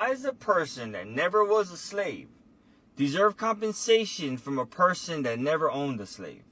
Why does a person that never was a slave deserve compensation from a person that never owned a slave?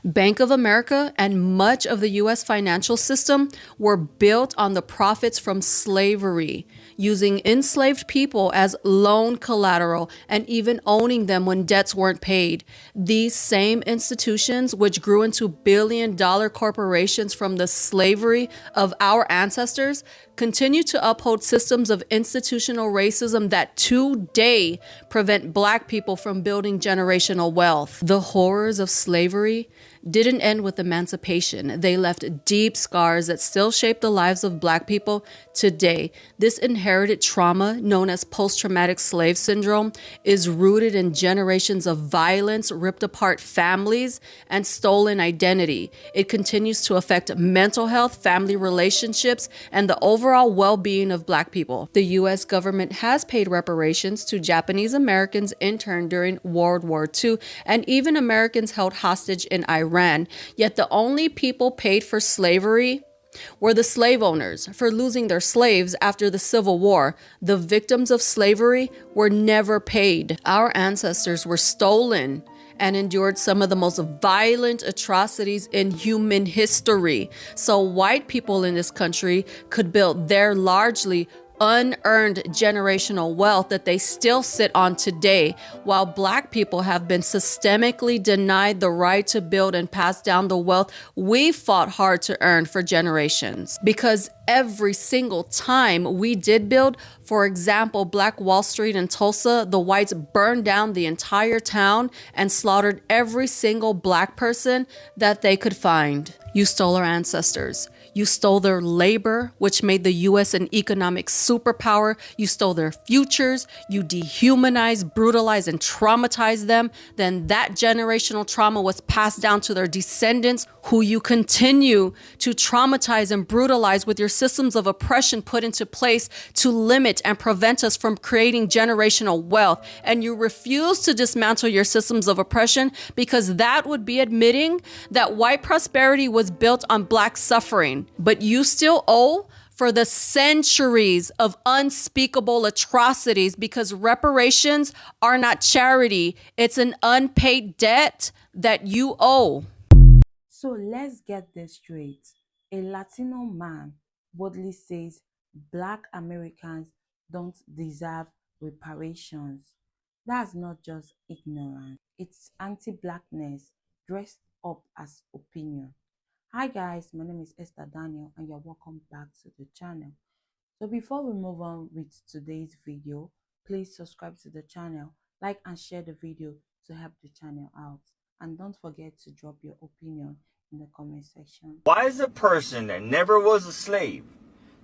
Bank of America and much of the U.S. financial system were built on the profits from slavery, using enslaved people as loan collateral and even owning them when debts weren't paid. These same institutions, which grew into billion-dollar corporations from the slavery of our ancestors, continue to uphold systems of institutional racism that today prevent Black people from building generational wealth. The horrors of slavery didn't end with emancipation. They left deep scars that still shape the lives of Black people today. This inherited trauma, known as post-traumatic slave syndrome, is rooted in generations of violence, ripped apart families, and stolen identity. It continues to affect mental health, family relationships, and the overall well-being of Black people. The U.S. government has paid reparations to Japanese Americans interned during World War II and even Americans held hostage in Iran. Yet the only people paid for slavery were the slave owners for losing their slaves after the Civil War. The victims of slavery were never paid. Our ancestors were stolen and endured some of the most violent atrocities in human history. So white people in this country could build their largely unearned generational wealth that they still sit on today, while Black people have been systemically denied the right to build and pass down the wealth we fought hard to earn for generations. Because every single time we did build, for example, Black Wall Street in Tulsa, the whites burned down the entire town and slaughtered every single Black person that they could find. You stole our ancestors. You stole their labor, which made the U.S. an economic superpower. You stole their futures. You dehumanized, brutalized, and traumatized them. Then that generational trauma was passed down to their descendants, who you continue to traumatize and brutalize with your systems of oppression put into place to limit and prevent us from creating generational wealth. And you refuse to dismantle your systems of oppression because that would be admitting that white prosperity was built on Black suffering. But you still owe for the centuries of unspeakable atrocities, because reparations are not charity. It's an unpaid debt that you owe. So let's get this straight. A Latino man boldly says Black Americans don't deserve reparations. That's not just ignorance, it's anti-Blackness dressed up as opinion. Hi guys, my name is Esther Daniel and you're welcome back to the channel. So before we move on with today's video, please subscribe to the channel, like and share the video to help the channel out. And don't forget to drop your opinion in the comment section. Why does a person that never was a slave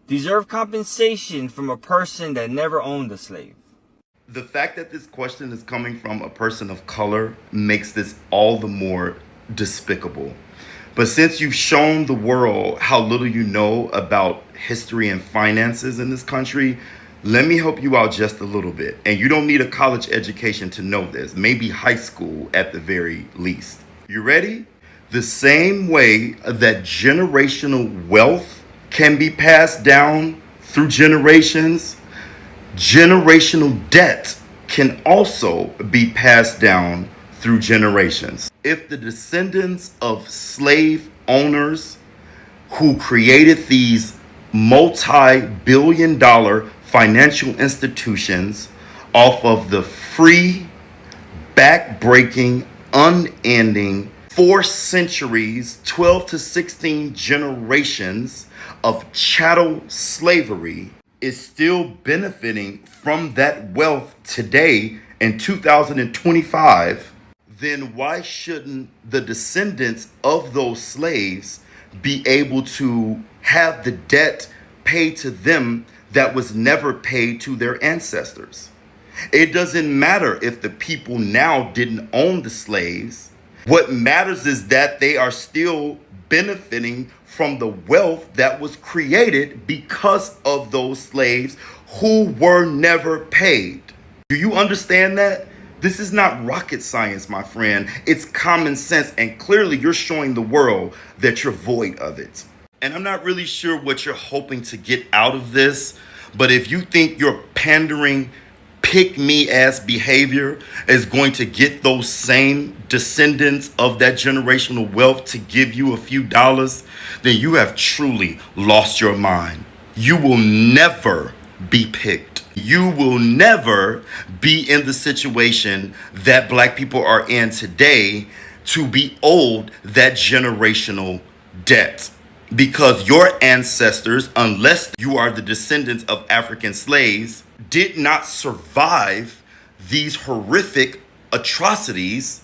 deserve compensation from a person that never owned a slave? The fact that this question is coming from a person of color makes this all the more despicable. But since you've shown the world how little you know about history and finances in this country, let me help you out just a little bit. And you don't need a college education to know this, maybe high school at the very least. You ready? The same way that generational wealth can be passed down through generations, generational debt can also be passed down through generations. If the descendants of slave owners who created these multi-billion-dollar financial institutions off of the free, back-breaking, unending 4 centuries, 12 to 16 generations of chattel slavery, is still benefiting from that wealth today in 2025, then why shouldn't the descendants of those slaves be able to have the debt paid to them that was never paid to their ancestors? It doesn't matter if the people now didn't own the slaves. What matters is that they are still benefiting from the wealth that was created because of those slaves who were never paid. Do you understand that? This is not rocket science, my friend. It's common sense, and clearly you're showing the world that you're void of it. And I'm not really sure what you're hoping to get out of this, But if you think your pandering, pick me ass behavior is going to get those same descendants of that generational wealth to give you a few dollars, then you have truly lost your mind. You will never be picked. You will never be in the situation that black people are in today to be owed that generational debt. Because your ancestors, unless you are the descendants of African slaves, did not survive these horrific atrocities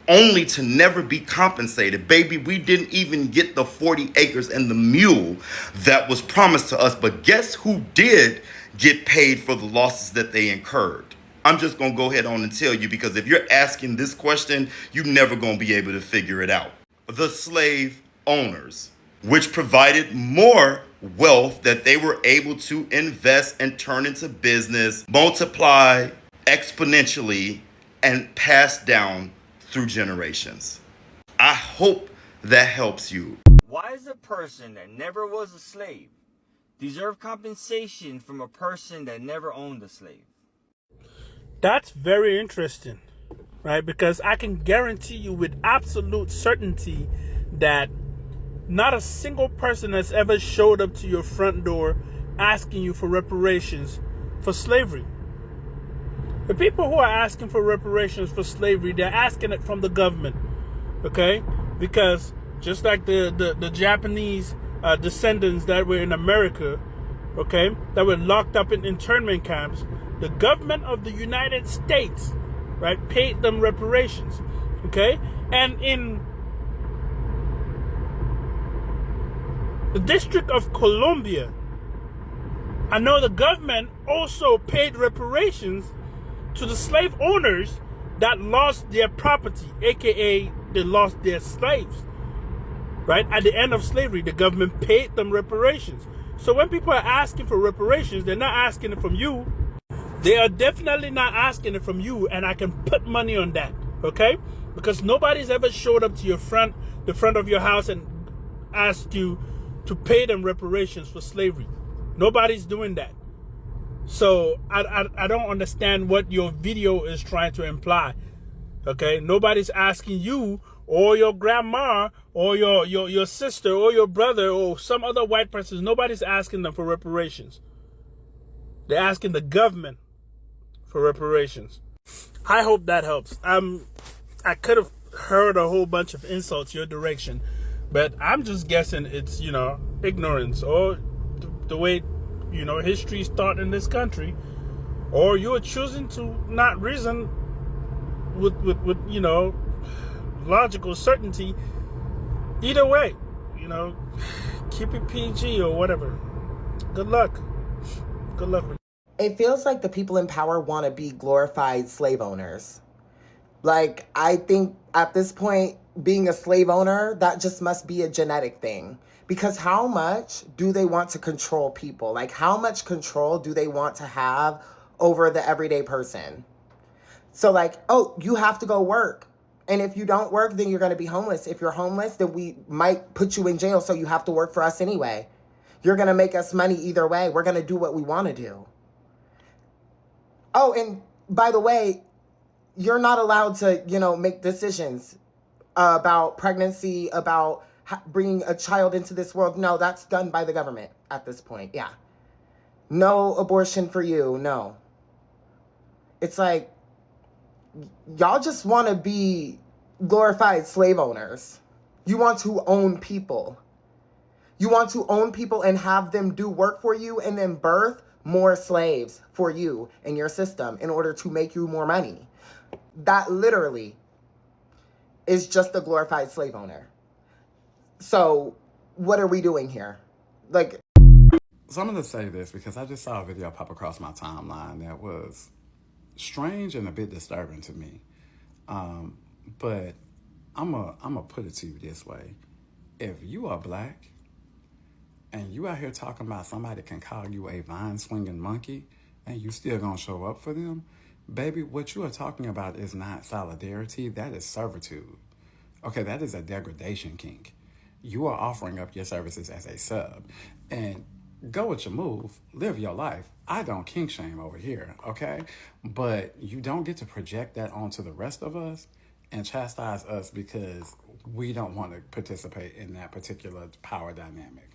only to never be compensated. Baby, we didn't even get the 40 acres and the mule that was promised to us. But guess who did get paid for the losses that they incurred? I'm just going to go ahead on and tell you, because if you're asking this question, you're never going to be able to figure it out. The slave owners, which provided more wealth that they were able to invest and turn into business, multiply exponentially, and pass down through generations. I hope that helps you. Why does a person that never was a slave deserve compensation from a person that never owned a slave? That's very interesting, right? Because I can guarantee you with absolute certainty that not a single person has ever showed up to your front door asking you for reparations for slavery. The people who are asking for reparations for slavery, they're asking it from the government, okay? Because just like the Japanese descendants that were in America, okay, that were locked up in internment camps, the government of the United States, right, paid them reparations, okay? And in the District of Columbia, I know the government also paid reparations to the slave owners that lost their property, aka they lost their slaves, right? At the end of slavery, the government paid them reparations. So when people are asking for reparations, they're not asking it from you. They are definitely not asking it from you, and I can put money on that, okay? Because nobody's ever showed up to the front of your house and asked you to pay them reparations for slavery. Nobody's doing that. So I don't understand what your video is trying to imply. Okay, nobody's asking you or your grandma or your sister or your brother or some other white person. Nobody's asking them for reparations. They're asking the government for reparations. I hope that helps. I could have heard a whole bunch of insults your direction, but I'm just guessing it's, ignorance or the way, history is taught in this country, or you're choosing to not reason with logical certainty. Either way, keep it PG or whatever. Good luck. Good luck. It feels like the people in power want to be glorified slave owners. Like, I think at this point, being a slave owner, that just must be a genetic thing. Because how much do they want to control people? Like, how much control do they want to have over the everyday person? So, like, oh, you have to go work. And if you don't work, then you're going to be homeless. If you're homeless, then we might put you in jail, so you have to work for us anyway. You're going to make us money either way. We're going to do what we want to do. Oh, and by the way, you're not allowed to, make decisions about pregnancy, about bringing a child into this world. No, that's done by the government at this point. Yeah. No abortion for you. No. It's like, y'all just want to be glorified slave owners. You want to own people. You want to own people and have them do work for you and then birth more slaves for you and your system in order to make you more money. That literally is just a glorified slave owner. So what are we doing here? Like, so I'm going to say this because I just saw a video pop across my timeline that was strange and a bit disturbing to me. But I'm gonna put it to you this way. If you are black and you out here talking about somebody can call you a vine-swinging monkey and you still gonna show up for them, baby, what you are talking about is not solidarity. That is servitude. Okay, that is a degradation kink. You are offering up your services as a sub. And go with your move, live your life. I don't kink shame over here, okay? But you don't get to project that onto the rest of us and chastise us because we don't want to participate in that particular power dynamic.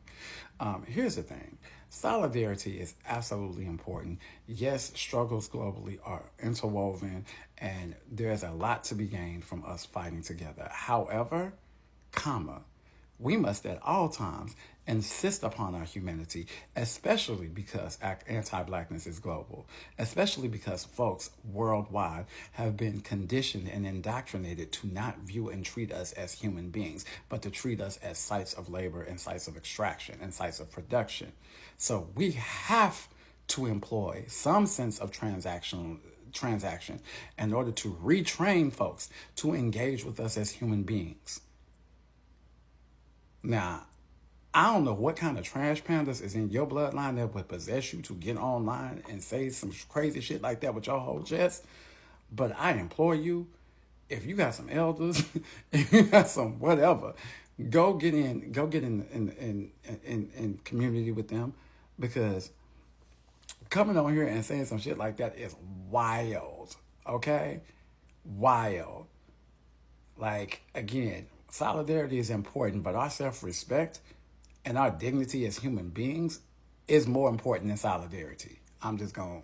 Here's the thing. Solidarity is absolutely important. Yes, struggles globally are interwoven and there's a lot to be gained from us fighting together. However, we must at all times insist upon our humanity, especially because anti-blackness is global, especially because folks worldwide have been conditioned and indoctrinated to not view and treat us as human beings, but to treat us as sites of labor and sites of extraction and sites of production. So we have to employ some sense of transaction in order to retrain folks to engage with us as human beings. Now, I don't know what kind of trash pandas is in your bloodline that would possess you to get online and say some crazy shit like that with your whole chest. But I implore you, if you got some elders, if you got some whatever, go get in community with them, because coming on here and saying some shit like that is wild. Okay? Wild. Like, again, solidarity is important, but our self-respect and our dignity as human beings is more important than solidarity. I'm just going,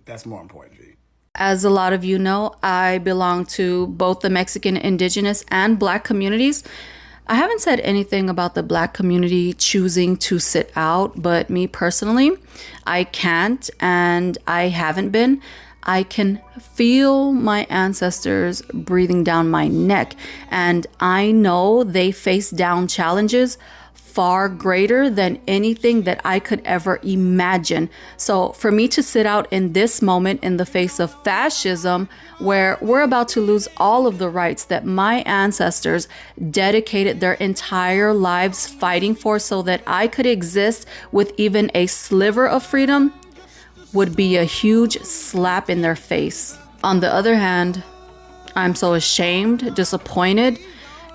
that's more important, G. As a lot of you know, I belong to both the Mexican indigenous and Black communities. I haven't said anything about the Black community choosing to sit out, but me personally, I can't and I haven't been. I can feel my ancestors breathing down my neck, and I know they face down challenges far greater than anything that I could ever imagine. So for me to sit out in this moment in the face of fascism, where we're about to lose all of the rights that my ancestors dedicated their entire lives fighting for so that I could exist with even a sliver of freedom, would be a huge slap in their face. On the other hand, I'm so ashamed, disappointed,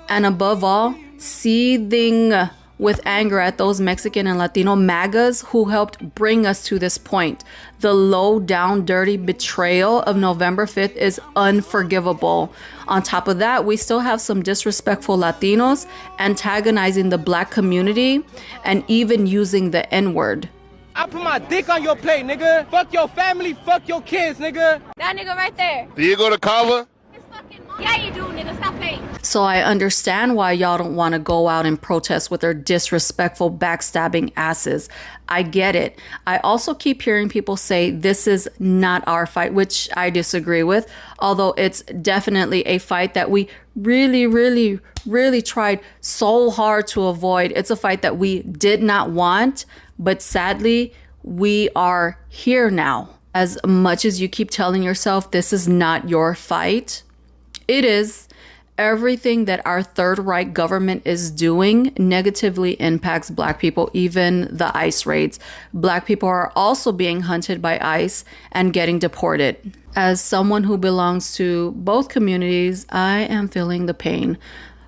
and above all, seething with anger at those Mexican and Latino MAGAs who helped bring us to this point. The low down, dirty betrayal of November 5th is unforgivable. On top of that, we still have some disrespectful Latinos antagonizing the Black community and even using the N-word. I put my dick on your plate, nigga. Fuck your family, fuck your kids, nigga. That nigga right there. Do you go to Kava? Yeah, you do, nigga. Stop playing. So I understand why y'all don't want to go out and protest with their disrespectful, backstabbing asses. I get it. I also keep hearing people say this is not our fight, which I disagree with, although it's definitely a fight that we really tried so hard to avoid. It's a fight that we did not want, but sadly, we are here now. As much as you keep telling yourself this is not your fight, it is. Everything that our Third Reich government is doing negatively impacts Black people, even the ICE raids. Black people are also being hunted by ICE and getting deported. As someone who belongs to both communities, I am feeling the pain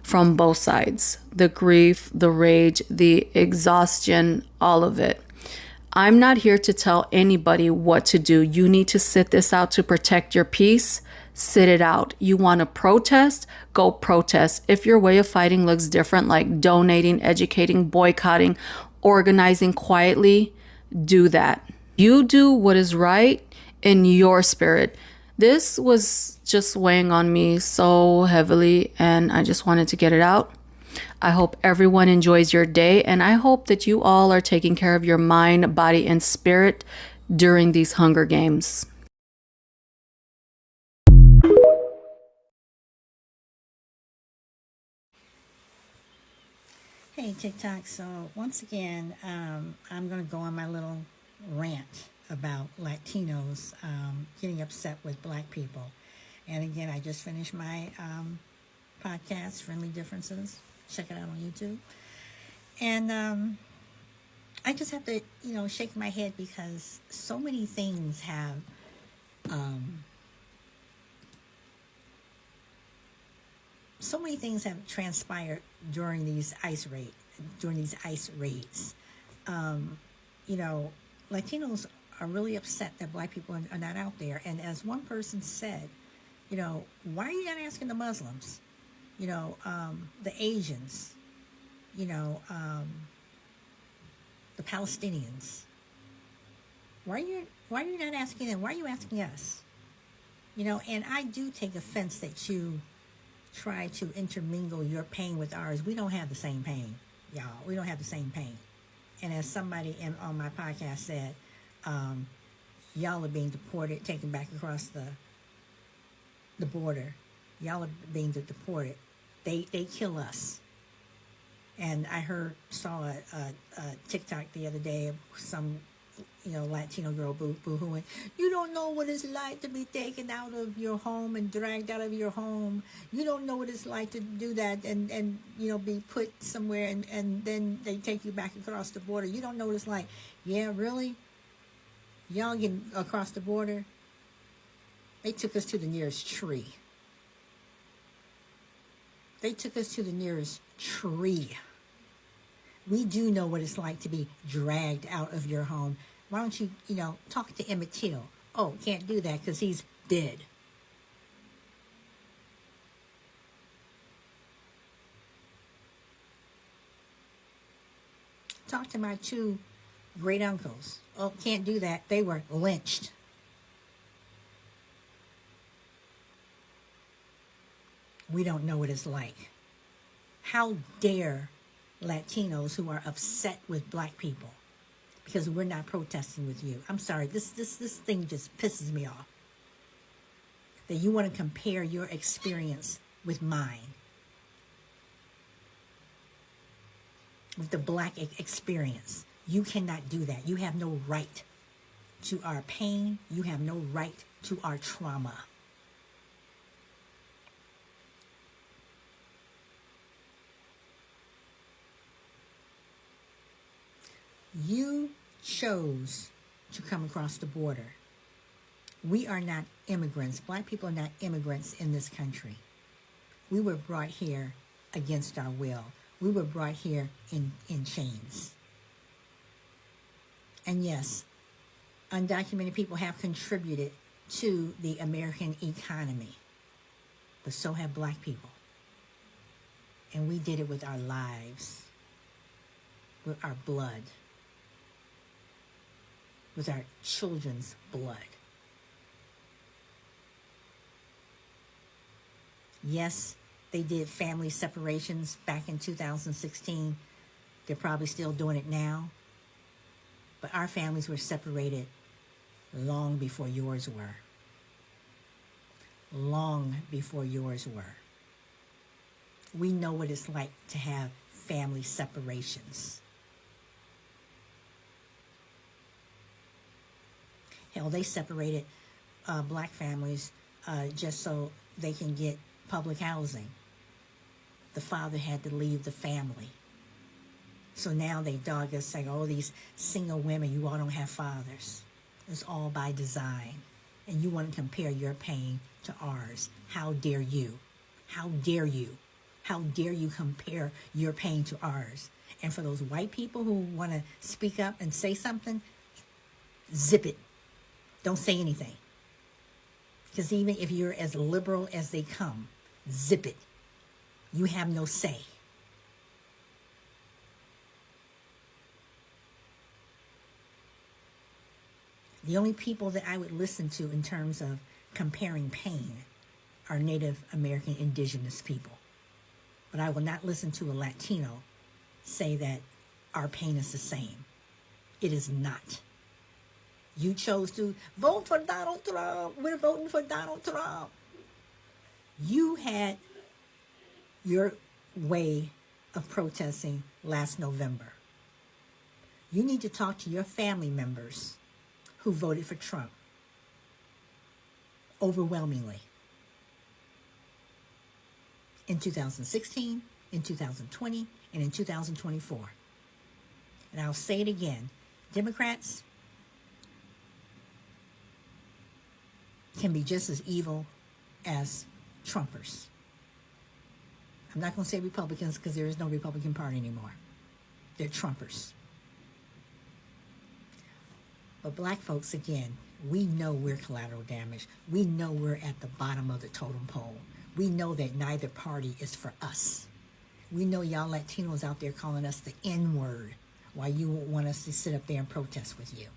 from both sides. The grief, the rage, the exhaustion, all of it. I'm not here to tell anybody what to do. You need to sit this out to protect your peace. Sit it out. You want to protest? Go protest. If your way of fighting looks different, like donating, educating, boycotting, organizing quietly, do that. You do what is right in your spirit. This was just weighing on me so heavily, and I just wanted to get it out. I hope everyone enjoys your day, and I hope that you all are taking care of your mind, body, and spirit during these Hunger Games. Hey, TikTok. So once again, I'm going to go on my little rant about Latinos getting upset with Black people. And again, I just finished my podcast, Friendly Differences. Check it out on YouTube. And I just have to, shake my head because so many things have transpired during these ICE raids. you know, Latinos are really upset that black people are not out there. And as one person said, you know, why are you not asking the Muslims? You know, the Asians, you know, the Palestinians. Why are you not asking them? Why are you asking us? You know, and I do take offense that you try to intermingle your pain with ours. We don't have the same pain, y'all. We don't have the same pain. And as somebody on my podcast said, y'all are being deported, taken back across the border. Y'all are being deported. They kill us. And I saw a TikTok the other day of some, you know, Latino girl boo-hooing. You don't know what it's like to be taken out of your home and dragged out of your home. You don't know what it's like to do that and you know, be put somewhere and then they take you back across the border. You don't know what it's like. Yeah, really? Y'all get across the border? They took us to the nearest tree. They took us to the nearest tree. We do know what it's like to be dragged out of your home. Why don't you, you know, talk to Emmett Till? Oh, can't do that because he's dead. Talk to my two great uncles. Oh, can't do that. They were lynched. We don't know what it's like. How dare Latinos who are upset with black people because we're not protesting with you. I'm sorry, this thing just pisses me off. That you want to compare your experience with mine. With the black experience. You cannot do that. You have no right to our pain. You have no right to our trauma. You chose to come across the border. We are not immigrants. Black people are not immigrants in this country. We were brought here against our will. We were brought here in chains. And yes, undocumented people have contributed to the American economy, but so have black people. And we did it with our lives, with our blood, with our children's blood. Yes, they did family separations back in 2016. They're probably still doing it now. But our families were separated long before yours were. Long before yours were. We know what it's like to have family separations. Hell, they separated black families just so they can get public housing. The father had to leave the family. So now they dog us saying, oh, these single women, you all don't have fathers. It's all by design. And you want to compare your pain to ours. How dare you? How dare you? How dare you compare your pain to ours? And for those white people who want to speak up and say something, zip it. Don't say anything. Because even if you're as liberal as they come, zip it. You have no say. The only people that I would listen to in terms of comparing pain are Native American indigenous people. But I will not listen to a Latino say that our pain is the same. It is not. You chose to vote for Donald Trump. We're voting for Donald Trump. You had your way of protesting last November. You need to talk to your family members who voted for Trump overwhelmingly in 2016, in 2020, and in 2024. And I'll say it again. Democrats can be just as evil as Trumpers. I'm not going to say Republicans because there is no Republican Party anymore. They're Trumpers. But black folks, again, we know we're collateral damage. We know we're at the bottom of the totem pole. We know that neither party is for us. We know y'all Latinos out there calling us the N-word while you won't want us to sit up there and protest with you.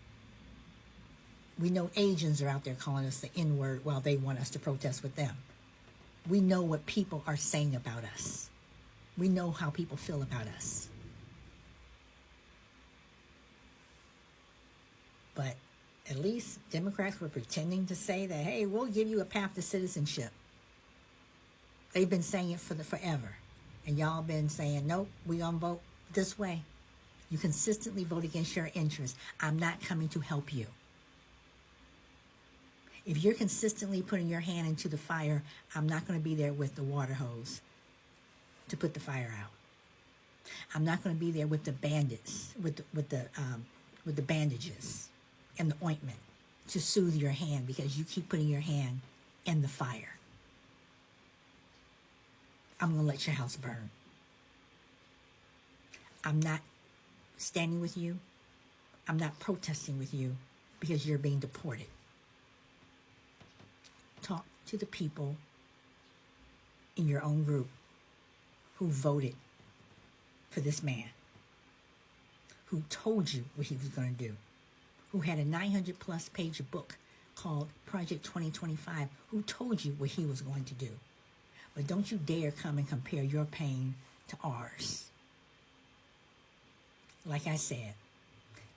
We know Asians are out there calling us the N-word while they want us to protest with them. We know what people are saying about us. We know how people feel about us. But at least Democrats were pretending to say that, hey, we'll give you a path to citizenship. They've been saying it for forever. And y'all been saying, nope, we gonna vote this way. You consistently vote against your interests. I'm not coming to help you. If you're consistently putting your hand into the fire, I'm not going to be there with the water hose to put the fire out. I'm not going to be there with the bandits, with the bandages and the ointment to soothe your hand because you keep putting your hand in the fire. I'm going to let your house burn. I'm not standing with you. I'm not protesting with you because you're being deported. Talk to the people in your own group who voted for this man, who told you what he was going to do, who had a 900-plus page book called Project 2025, who told you what he was going to do. But don't you dare come and compare your pain to ours. Like I said,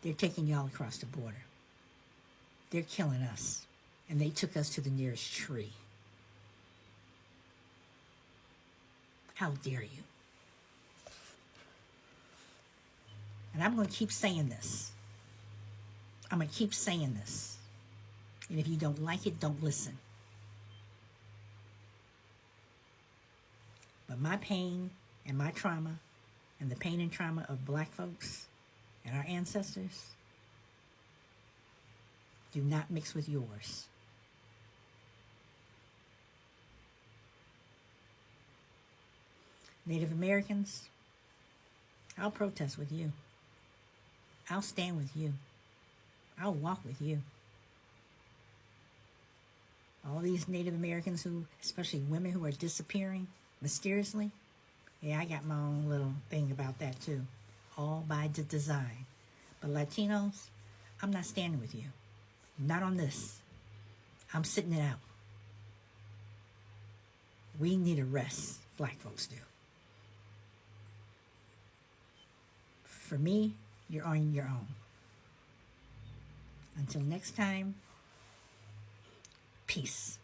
they're taking y'all across the border. They're killing us. And they took us to the nearest tree. How dare you? And I'm going to keep saying this. I'm going to keep saying this. And if you don't like it, don't listen. But my pain and my trauma and the pain and trauma of black folks and our ancestors do not mix with yours. Native Americans, I'll protest with you. I'll stand with you. I'll walk with you. All these Native Americans who, especially women who are disappearing mysteriously, yeah, I got my own little thing about that too. All by design. But Latinos, I'm not standing with you. Not on this. I'm sitting it out. We need a rest, black folks do. For me, you're on your own. Until next time, peace.